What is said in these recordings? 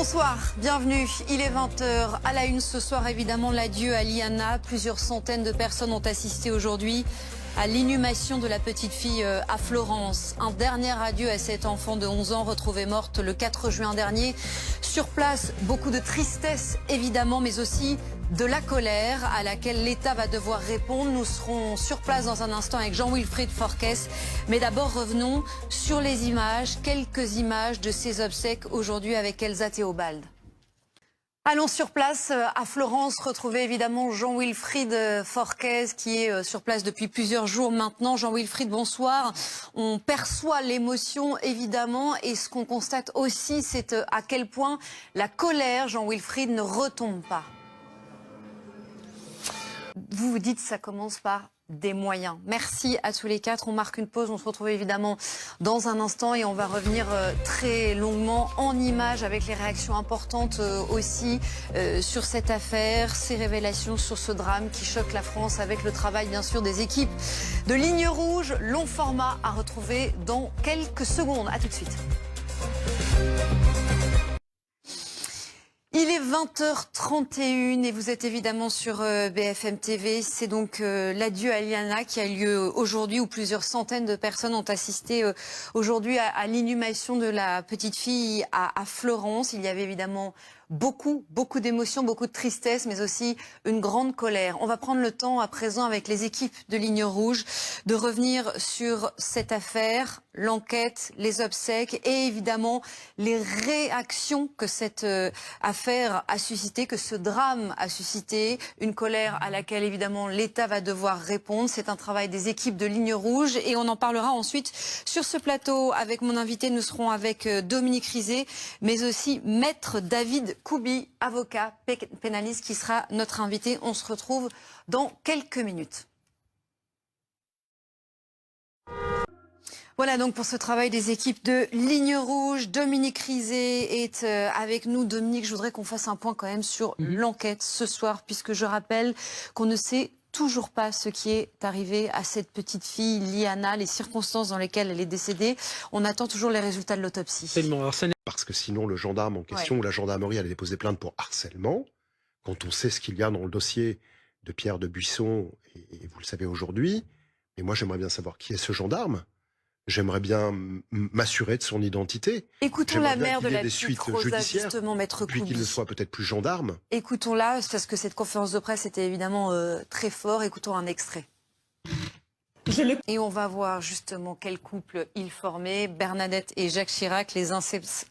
Bonsoir, bienvenue. Il est 20h. À la une ce soir, évidemment, l'adieu à Liana. Plusieurs centaines de personnes ont assisté aujourd'hui à l'inhumation de la petite fille à Florence. Un dernier adieu à cette enfant de 11 ans retrouvée morte le 4 juin dernier. Sur place, beaucoup de tristesse, évidemment, mais aussi de la colère à laquelle l'État va devoir répondre. Nous serons sur place dans un instant avec Jean-Wilfried Forquès. Mais d'abord, revenons sur les images, quelques images de ces obsèques aujourd'hui avec Elsa Théobald. Allons sur place à Florence, retrouver évidemment Jean-Wilfried Forquès qui est sur place depuis plusieurs jours maintenant. Jean-Wilfried, bonsoir. On perçoit l'émotion évidemment et ce qu'on constate aussi c'est à quel point la colère, Jean-Wilfried, ne retombe pas. Vous vous dites que ça commence par des moyens. Merci à tous les quatre. On marque une pause. On se retrouve évidemment dans un instant et on va revenir très longuement en images avec les réactions importantes aussi sur cette affaire, ces révélations sur ce drame qui choque la France avec le travail bien sûr des équipes de Ligne Rouge. Long format à retrouver dans quelques secondes. À tout de suite. Il est 20h31 et vous êtes évidemment sur BFM TV. C'est donc l'adieu à Liana qui a lieu aujourd'hui où plusieurs centaines de personnes ont assisté aujourd'hui à l'inhumation de la petite fille à Florence. Il y avait évidemment beaucoup d'émotions, beaucoup de tristesse, mais aussi une grande colère. On va prendre le temps à présent avec les équipes de Ligne Rouge de revenir sur cette affaire, l'enquête, les obsèques et évidemment les réactions que cette affaire a suscité, que ce drame a suscité. Une colère à laquelle évidemment l'État va devoir répondre. C'est un travail des équipes de Ligne Rouge et on en parlera ensuite sur ce plateau avec mon invité. Nous serons avec Dominique Rizet, mais aussi Maître David Koubi, avocat pénaliste qui sera notre invité. On se retrouve dans quelques minutes. Voilà donc pour ce travail des équipes de Ligne Rouge. Dominique Rizet est avec nous. Dominique, je voudrais qu'on fasse un point quand même sur l'enquête ce soir, puisque je rappelle qu'on ne sait toujours pas ce qui est arrivé à cette petite fille, Liana, les circonstances dans lesquelles elle est décédée. On attend toujours les résultats de l'autopsie. Parce que sinon, le gendarme en question ou la gendarmerie allait déposer plainte pour harcèlement. Quand on sait ce qu'il y a dans le dossier de Pierre de Buisson, et vous le savez aujourd'hui, mais moi j'aimerais bien savoir qui est ce gendarme. J'aimerais bien m'assurer de son identité. Écoutons la mère de la petite suites Rosa, judiciaires, justement, Maître Koubi. puis qu'il ne soit peut-être plus gendarme. Écoutons-la, parce que cette conférence de presse était évidemment très fort. Écoutons un extrait. Et on va voir justement quel couple ils formaient, Bernadette et Jacques Chirac, les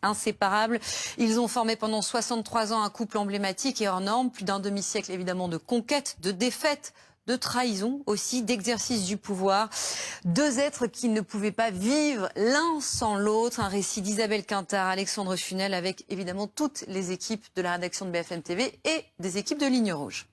inséparables. Ils ont formé pendant 63 ans un couple emblématique et hors norme, plus d'un demi-siècle évidemment de conquête, de défaite, de trahison aussi, d'exercice du pouvoir. Deux êtres qui ne pouvaient pas vivre l'un sans l'autre. Un récit d'Isabelle Quintard, Alexandre Funel, avec évidemment toutes les équipes de la rédaction de BFM TV et des équipes de Ligne Rouge.